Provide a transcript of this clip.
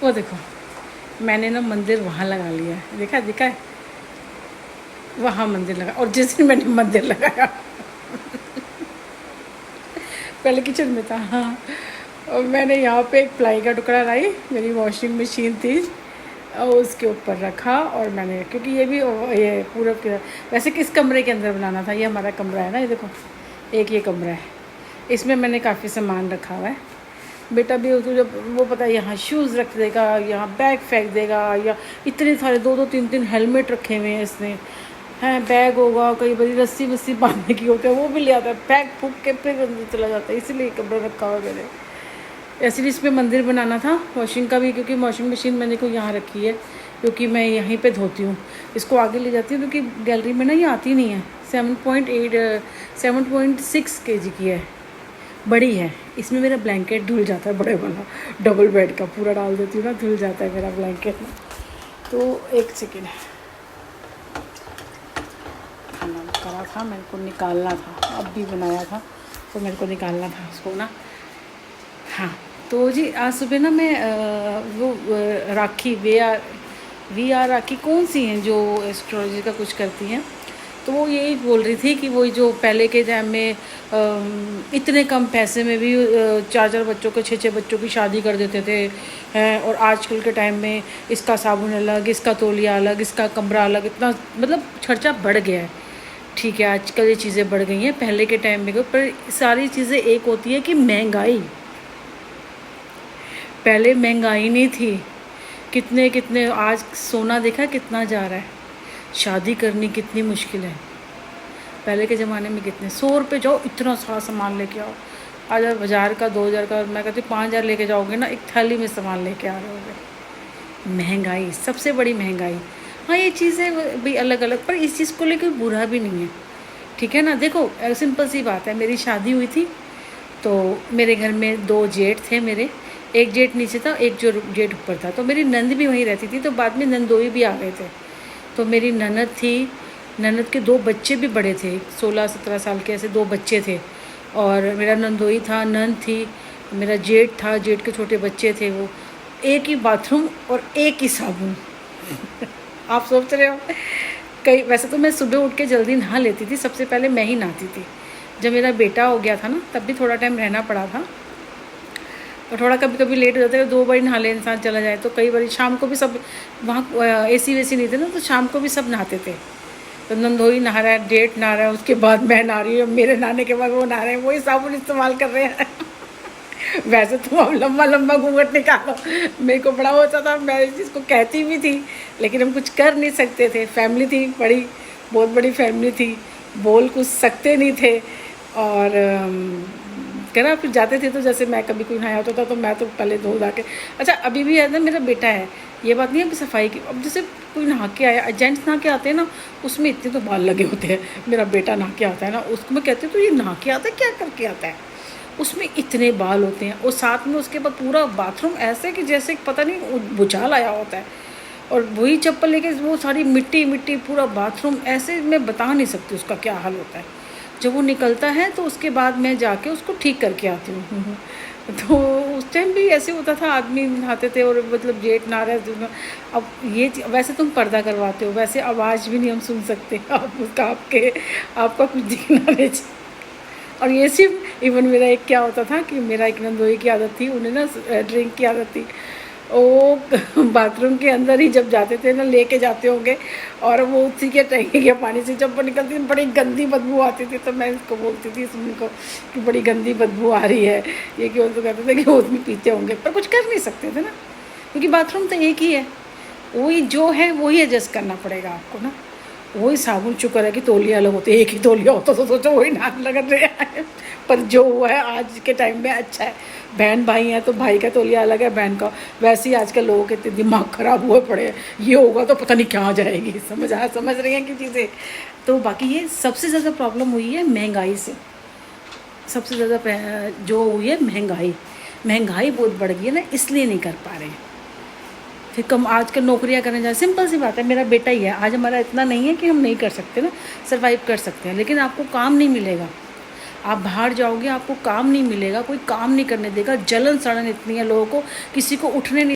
वो देखो, मैंने ना मंदिर वहाँ लगा लिया है, देखा दिखा है, वहाँ मंदिर लगा। और जिस दिन मैंने मंदिर लगाया पहले किचन में था, हाँ, और मैंने यहाँ पे एक प्लाई का टुकड़ा लाई, मेरी वॉशिंग मशीन थी, और उसके ऊपर रखा। और मैंने, क्योंकि ये भी ये पूरब के, वैसे किस कमरे के अंदर बनाना था, ये हमारा कमरा है ना, ये देखो एक ये कमरा है, इसमें मैंने काफ़ी सामान रखा हुआ है। बेटा भी उसको जब वो पता है यहाँ शूज़ रख देगा, यहाँ बैग फेंक देगा, या इतने सारे 2-2 3-3 हेलमेट रखे हुए हैं इसने, हैं बैग होगा, कई बार रस्सी वस्सी बांधने की होती है वो भी ले आता है, फेंक फूक के फिर अंदर चला जाता है, इसीलिए कमरा रखा हुआ मैंने। ऐसे इसमें मंदिर बनाना था वॉशिंग का भी, क्योंकि वॉशिंग मशीन मैंने को यहाँ रखी है, क्योंकि मैं यहीं पे धोती हूँ, इसको आगे ले जाती हूँ, क्योंकि गैलरी में ना ये आती नहीं है। 7.6 kg की है, बड़ी है, इसमें मेरा ब्लैंकेट धुल जाता है, बड़े वाला डबल बेड का पूरा डाल देती हूँ ना, धुल जाता है मेरा ब्लैंकेट में। तो एक सेकेंड, खाना करा था, मेरे को निकालना था, अब भी बनाया था तो मेरे को निकालना था उसको ना। हाँ तो जी आज सुबह ना मैं वो राखी वी आर राखी कौन सी हैं जो एस्ट्रोलॉजी का कुछ करती हैं, तो वो यही बोल रही थी कि वही जो पहले के टाइम में इतने कम पैसे में भी 4-4 बच्चों के 6-6 बच्चों की शादी कर देते थे हैं। और आजकल के टाइम में इसका साबुन अलग, इसका तौलिया अलग, इसका कमरा अलग, इतना मतलब खर्चा बढ़ गया है। ठीक है, आजकल ये चीज़ें बढ़ गई हैं, पहले के टाइम में पर सारी चीज़ें एक होती है कि महंगाई, पहले महंगाई नहीं थी, कितने कितने आज सोना देखा कितना जा रहा है, शादी करनी कितनी मुश्किल है। पहले के ज़माने में कितने 100 रुपये जाओ इतना सारा सामान लेके आओ, आज 1000 का 2000 का, मैं कहती 5000 लेके जाओगे ना, एक थैली में सामान लेके आ रहे होगे। महंगाई, सबसे बड़ी महंगाई। हाँ ये चीज़ें भी अलग अलग, पर इस चीज़ को लेकर बुरा भी नहीं है, ठीक है ना। देखो सिंपल सी बात है, मेरी शादी हुई थी तो मेरे घर में 2 जेठ थे मेरे, एक जेठ नीचे था, एक जो जेठ ऊपर था, तो मेरी नंद भी वहीं रहती थी, तो बाद में नंदोई भी आ गए थे। तो मेरी ननद थी, ननद के 2 बच्चे भी बड़े थे, 16-17 साल के, ऐसे 2 बच्चे थे। और मेरा नंदोई था, नंद थी, मेरा जेठ था, जेठ के छोटे बच्चे थे। वो एक ही बाथरूम और एक ही साबुन आप सोच रहे हो, कई वैसे तो मैं सुबह उठ के जल्दी नहा लेती थी, सबसे पहले मैं ही नहाती थी। जब मेरा बेटा हो गया था ना, तब भी थोड़ा टाइम रहना पड़ा था, और थोड़ा कभी कभी लेट हो जाता है, 2 बार नहा ले इंसान चला जाए, तो कई बार शाम को भी सब वहाँ एसी वेसी नहीं थे ना, तो शाम को भी सब नहाते थे। तो नंदोई नहा रहा है, जेठ नहा रहा है, उसके बाद मैं नहा रही हूँ, मेरे नहाने के बाद वो नहा रहे हैं, वही साबुन इस्तेमाल कर रहे हैं वैसे तो हम लंबा लंबा घूंघट निकालो, मेरे को बड़ा होता था, मैं इस चीज़ को कहती भी थी, लेकिन हम कुछ कर नहीं सकते थे, फैमिली थी बड़ी, बहुत बड़ी फैमिली थी, बोल कुछ सकते नहीं थे। और कह रहा फिर जाते थे, तो जैसे मैं कभी कोई नहाया होता था तो मैं तो पहले धो धा के, अच्छा अभी भी है ना, मेरा बेटा है, ये बात नहीं है अभी सफाई की, अब जैसे कोई नहा के आया, जेंट्स नहा के आते हैं ना, उसमें इतने तो बाल लगे होते हैं, मेरा बेटा नहा के आता है ना, उसको मैं कहती हूँ तो ये नहा के आता है क्या करके आता है, उसमें इतने बाल होते हैं, और साथ में उसके बाद पूरा बाथरूम ऐसे कि जैसे पता नहीं भूचाल आया होता है, और वही चप्पल लेके वो सारी मिट्टी मिट्टी, पूरा बाथरूम ऐसे, मैं बता नहीं सकती उसका क्या हाल होता है। जब वो निकलता है तो उसके बाद मैं जाके उसको ठीक करके आती हूँ तो उस टाइम भी ऐसे होता था, आदमी नहाते थे और मतलब जेठ नहा रहे। अब ये वैसे तुम पर्दा करवाते हो, वैसे आवाज़ भी नहीं हम सुन सकते, आप उसका आपका कुछ दिखना नहीं चाहिए। और ये सिर्फ इवन मेरा एक क्या होता था कि मेरा एक नंदोई की आदत थी, उन्हें ना ड्रिंक की आदत थी, वो बाथरूम के अंदर ही जब जाते थे ना, लेके जाते होंगे, और वो उसी के टैंकी के पानी से जब वो निकलती थी बड़ी गंदी बदबू आती थी, तो मैं इसको बोलती थी सुन को कि बड़ी गंदी बदबू आ रही है, ये क्यों, तो कहते थे कि वो भी पीते होंगे, पर कुछ कर नहीं सकते थे ना, क्योंकि बाथरूम तो एक ही है, वही जो है वही एडजस्ट करना पड़ेगा आपको ना। वही साबुन शुक्र है कि तौलिया अलग होते, एक ही तौलिया होता तो सोचो वही नाक लग रहे हैं, पर जो हुआ है आज के टाइम में अच्छा है, बहन भाई हैं तो भाई का तौलिया अलग है, बहन का। वैसे ही आजकल लोगों के इतने दिमाग ख़राब हुए पड़े हैं, ये होगा तो पता नहीं क्या आ जाएगी, समझ रही हैं कि चीज़ें। तो बाकी ये सबसे ज़्यादा प्रॉब्लम हुई है महंगाई से, सबसे ज़्यादा जो हुई है महंगाई बहुत बढ़ गई है ना, इसलिए नहीं कर पा रहे हैं। फिर कम आजकल नौकरियां करने जाए, सिंपल सी बात है, मेरा बेटा ही है, आज हमारा इतना नहीं है कि हम नहीं कर सकते ना, सर्वाइव कर सकते हैं, लेकिन आपको काम नहीं मिलेगा, आप बाहर जाओगे आपको काम नहीं मिलेगा, कोई काम नहीं करने देगा, जलन सड़न इतनी है लोगों को, किसी को उठने नहीं